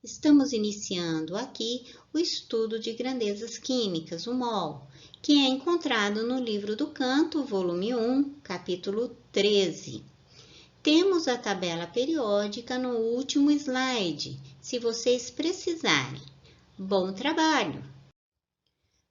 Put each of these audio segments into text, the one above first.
Estamos iniciando aqui o estudo de grandezas químicas, o mol, que é encontrado no livro do Canto, volume 1, capítulo 13. Temos a tabela periódica no último slide, se vocês precisarem. Bom trabalho!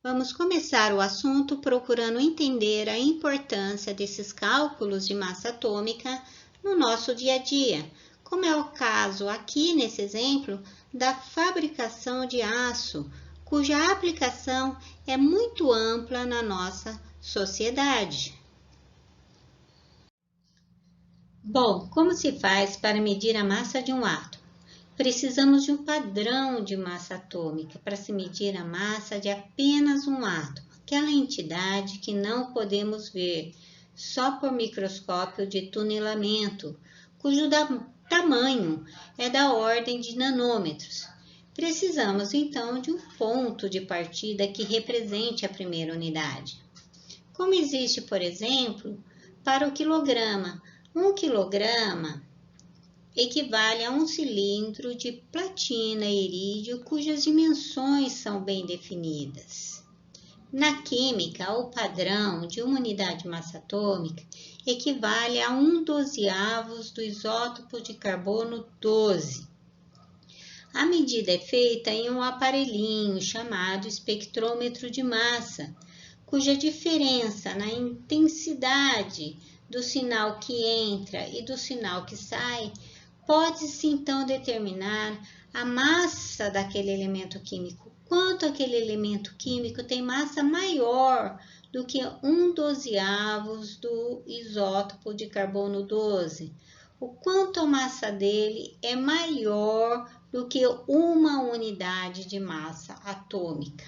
Vamos começar o assunto procurando entender a importância desses cálculos de massa atômica no nosso dia a dia, como é o caso aqui nesse exemplo da fabricação de aço, cuja aplicação é muito ampla na nossa sociedade. Bom, como se faz para medir a massa de um átomo? Precisamos de um padrão de massa atômica para se medir a massa de apenas um átomo, aquela entidade que não podemos ver só por microscópio de tunilamento, cujo tamanho é da ordem de nanômetros. Precisamos, então, de um ponto de partida que represente a primeira unidade. Como existe, por exemplo, para o quilograma. Um quilograma equivale a um cilindro de platina e irídio cujas dimensões são bem definidas. Na química, o padrão de uma unidade de massa atômica equivale a 1/12 do isótopo de carbono 12. A medida é feita em um aparelhinho chamado espectrômetro de massa, cuja diferença na intensidade do sinal que entra e do sinal que sai pode-se então determinar a massa daquele elemento químico. Quanto aquele elemento químico tem massa maior do que 1/12 do isótopo de carbono 12. O quanto a massa dele é maior do que uma unidade de massa atômica.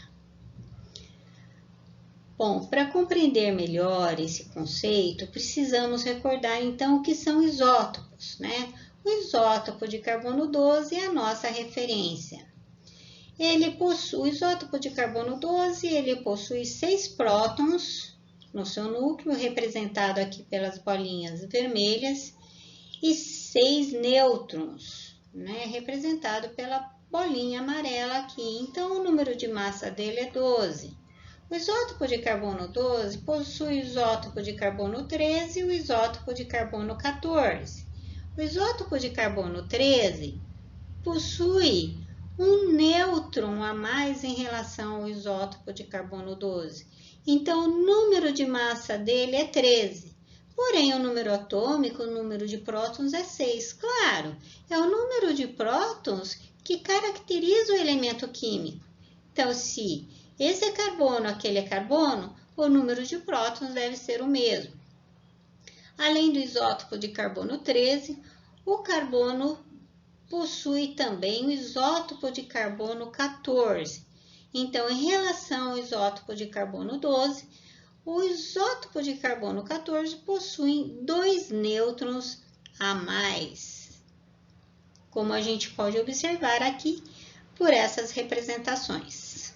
Bom, para compreender melhor esse conceito, precisamos recordar então o que são isótopos, né? O isótopo de carbono 12 é a nossa referência. O isótopo de carbono 12, ele possui 6 prótons no seu núcleo, representado aqui pelas bolinhas vermelhas, e 6 nêutrons, né, representado pela bolinha amarela aqui. Então, o número de massa dele é 12. O isótopo de carbono 12 possui o isótopo de carbono 13 e o isótopo de carbono 14. O isótopo de carbono 13 possui um nêutron a mais em relação ao isótopo de carbono 12. Então, o número de massa dele é 13. Porém, o número atômico, o número de prótons é 6. Claro, é o número de prótons que caracteriza o elemento químico. Então, se esse é carbono, aquele é carbono, o número de prótons deve ser o mesmo. Além do isótopo de carbono 13, o carbono possui também o isótopo de carbono 14. Então, em relação ao isótopo de carbono 12, o isótopo de carbono 14 possui 2 nêutrons a mais, como a gente pode observar aqui por essas representações.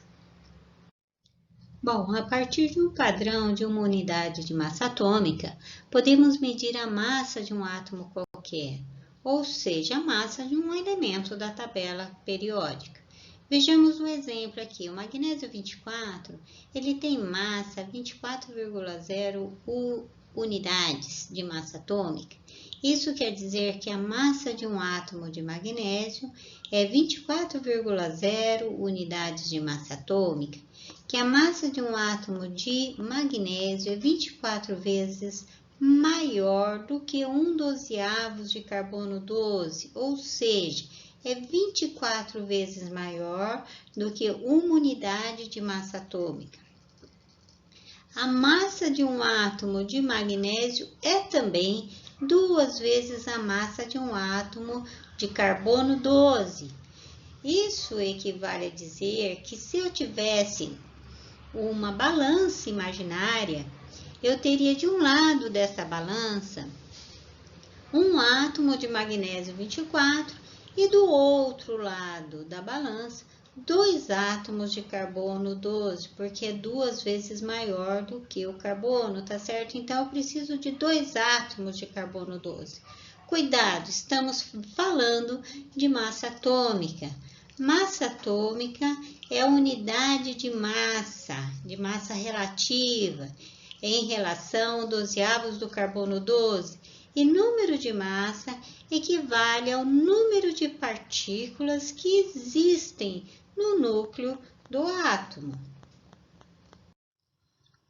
Bom, a partir de um padrão de uma unidade de massa atômica, podemos medir a massa de um átomo qualquer, ou seja, a massa de um elemento da tabela periódica. Vejamos o exemplo aqui, o magnésio 24, ele tem massa 24,0 unidades de massa atômica. Isso quer dizer que a massa de um átomo de magnésio é 24,0 unidades de massa atômica, que a massa de um átomo de magnésio é 24 vezes maior do que 1/12 de carbono 12, ou seja, é 24 vezes maior do que uma unidade de massa atômica. A massa de um átomo de magnésio é também 2 vezes a massa de um átomo de carbono 12. Isso equivale a dizer que se eu tivesse uma balança imaginária, eu teria de um lado dessa balança um átomo de magnésio 24 e do outro lado da balança 2 átomos de carbono 12, porque é 2 vezes maior do que o carbono, tá certo? Então, eu preciso de 2 átomos de carbono 12. Cuidado, estamos falando de massa atômica. Massa atômica é a unidade de massa relativa, em relação ao dozeavos do carbono 12, e número de massa equivale ao número de partículas que existem no núcleo do átomo.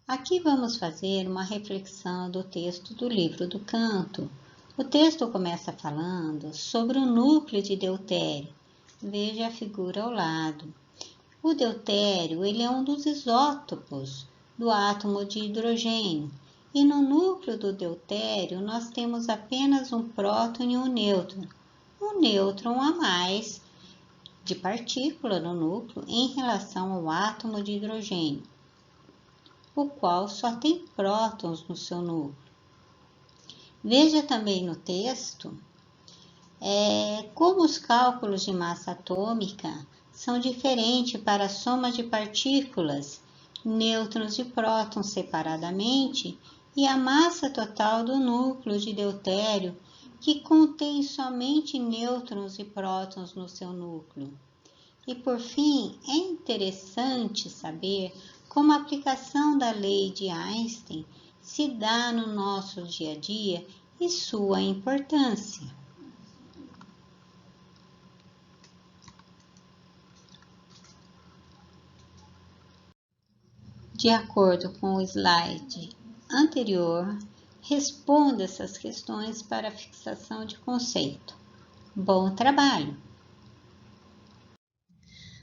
Aqui vamos fazer uma reflexão do texto do livro do Canto. O texto começa falando sobre o núcleo de deutério. Veja a figura ao lado. O deutério ele é um dos isótopos do átomo de hidrogênio. E no núcleo do deutério nós temos apenas um próton e um nêutron. Um nêutron a mais de partícula no núcleo em relação ao átomo de hidrogênio, o qual só tem prótons no seu núcleo. Veja também no texto como os cálculos de massa atômica são diferentes para a soma de partículas, nêutrons e prótons separadamente, e a massa total do núcleo de deutério, que contém somente nêutrons e prótons no seu núcleo. E por fim, é interessante saber como a aplicação da lei de Einstein se dá no nosso dia a dia e sua importância. De acordo com o slide anterior, responda essas questões para fixação de conceito. Bom trabalho!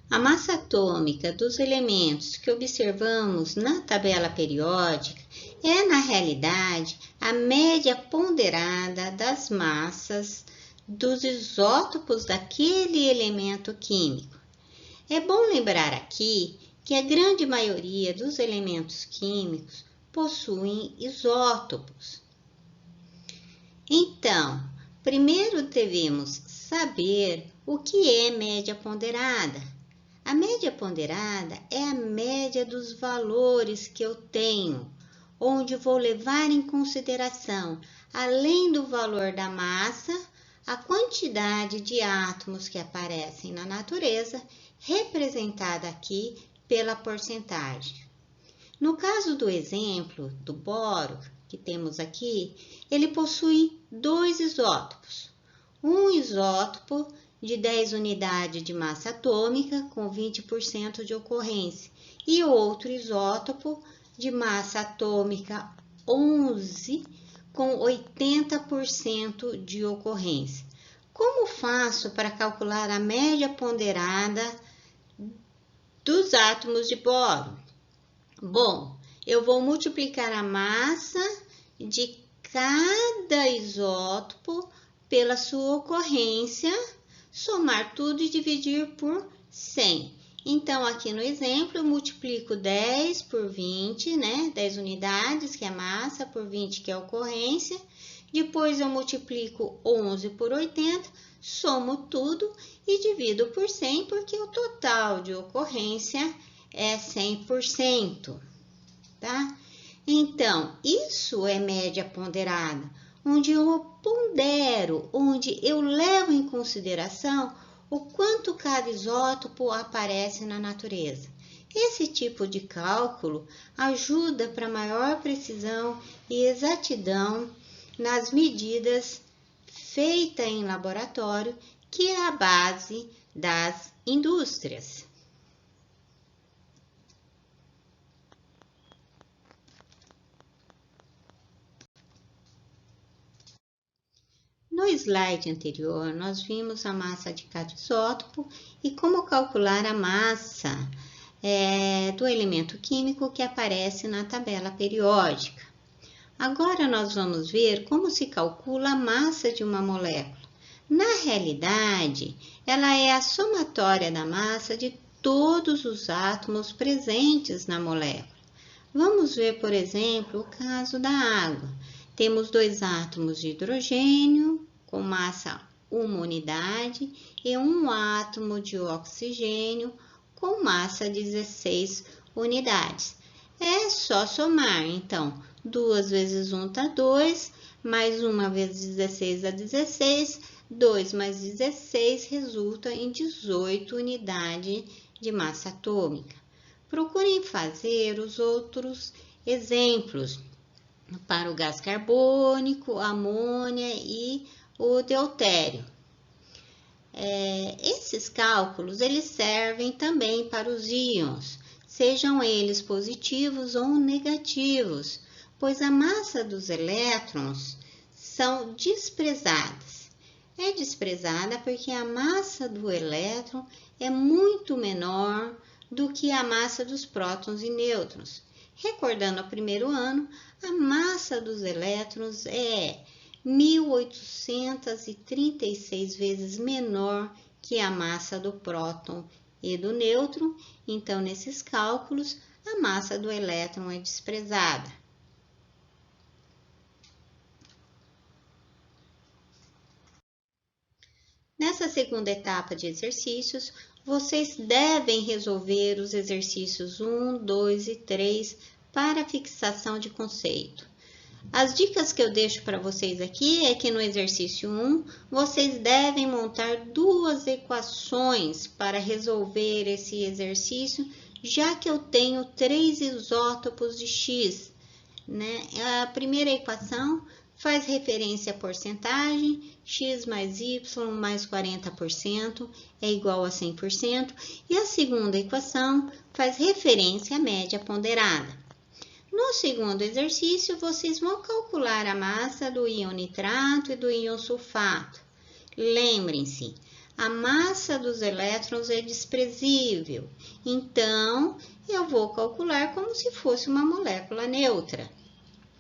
A massa atômica dos elementos que observamos na tabela periódica é, na realidade, a média ponderada das massas dos isótopos daquele elemento químico. É bom lembrar aqui que a grande maioria dos elementos químicos possuem isótopos. Então, primeiro devemos saber o que é média ponderada. A média ponderada é a média dos valores que eu tenho, onde vou levar em consideração, além do valor da massa, a quantidade de átomos que aparecem na natureza, representada aqui pela porcentagem. No caso do exemplo do boro, que temos aqui, ele possui 2 isótopos. Um isótopo de 10 unidades de massa atômica, com 20% de ocorrência, e outro isótopo de massa atômica 11, com 80% de ocorrência. Como faço para calcular a média ponderada dos átomos de boro? Bom, eu vou multiplicar a massa de cada isótopo pela sua ocorrência, somar tudo e dividir por 100. Então, aqui no exemplo, eu multiplico 10 por 20, né? 10 unidades, que é a massa, por 20, que é a ocorrência. Depois, eu multiplico 11 por 80, somo tudo e divido por 100, porque o total de ocorrência é 100%, tá? Então, isso é média ponderada, onde eu pondero, onde eu levo em consideração o quanto cada isótopo aparece na natureza. Esse tipo de cálculo ajuda para maior precisão e exatidão nas medidas feitas em laboratório, que é a base das indústrias. No slide anterior, nós vimos a massa de cada isótopo e como calcular a massa do elemento químico que aparece na tabela periódica. Agora nós vamos ver como se calcula a massa de uma molécula. Na realidade, ela é a somatória da massa de todos os átomos presentes na molécula. Vamos ver, por exemplo, o caso da água. Temos 2 átomos de hidrogênio com massa 1 unidade e um átomo de oxigênio com massa 16 unidades. É só somar, então, 2 vezes 1 dá 2, mais 1 vezes 16 dá 16, 2 mais 16 resulta em 18 unidades de massa atômica. Procurem fazer os outros exemplos para o gás carbônico, amônia e o deutério. Esses cálculos eles servem também para os íons, sejam eles positivos ou negativos, pois a massa dos elétrons são desprezadas. É desprezada porque a massa do elétron é muito menor do que a massa dos prótons e nêutrons. Recordando o primeiro ano, a massa dos elétrons é 1836 vezes menor que a massa do próton e do nêutron. Então, nesses cálculos, a massa do elétron é desprezada. Nessa segunda etapa de exercícios, vocês devem resolver os exercícios 1, 2 e 3 para fixação de conceito. As dicas que eu deixo para vocês aqui é que no exercício 1, vocês devem montar duas equações para resolver esse exercício, já que eu tenho 3 isótopos de X, né? A primeira equação faz referência à porcentagem, x mais y mais 40% é igual a 100%, e a segunda equação faz referência à média ponderada. No segundo exercício, vocês vão calcular a massa do íon nitrato e do íon sulfato. Lembrem-se, a massa dos elétrons é desprezível, então eu vou calcular como se fosse uma molécula neutra.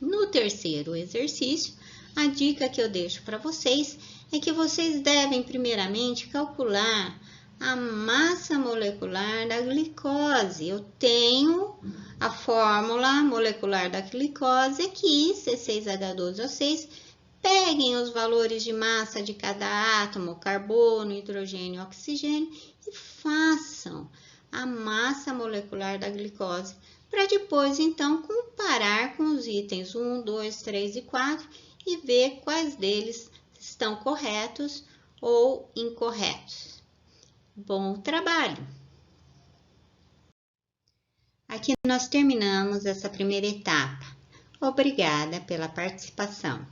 No terceiro exercício, a dica que eu deixo para vocês é que vocês devem primeiramente calcular a massa molecular da glicose. Eu tenho a fórmula molecular da glicose aqui, C6H12O6. Peguem os valores de massa de cada átomo, carbono, hidrogênio, oxigênio, e façam a massa molecular da glicose, para depois, então, comparar com os itens 1, 2, 3 e 4 e ver quais deles estão corretos ou incorretos. Bom trabalho! Aqui nós terminamos essa primeira etapa. Obrigada pela participação.